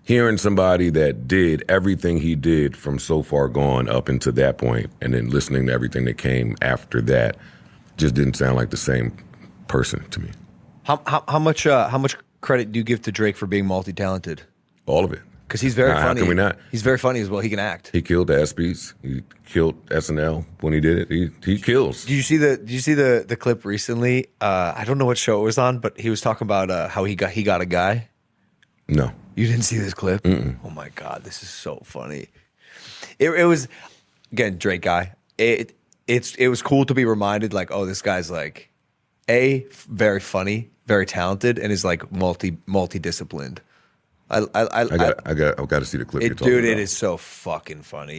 hearing somebody that did everything he did from So Far Gone up until that point, and then listening to everything that came after that, just didn't sound like the same person to me. How much credit do you give to Drake for being multi-talented? All of it. Because he's very funny. How can we not? He's very funny as well. He can act. He killed the ESPYs. He killed SNL when he did it. He kills. Did you see the clip recently? I don't know what show it was on, but he was talking about how he got a guy. No. You didn't see this clip? Oh my God, this is so funny. It was, again, Drake guy. It was cool to be reminded, like, oh, this guy's like, very funny, very talented, and is like multi-disciplined. I've got to see the clip. Dude, it is so fucking funny.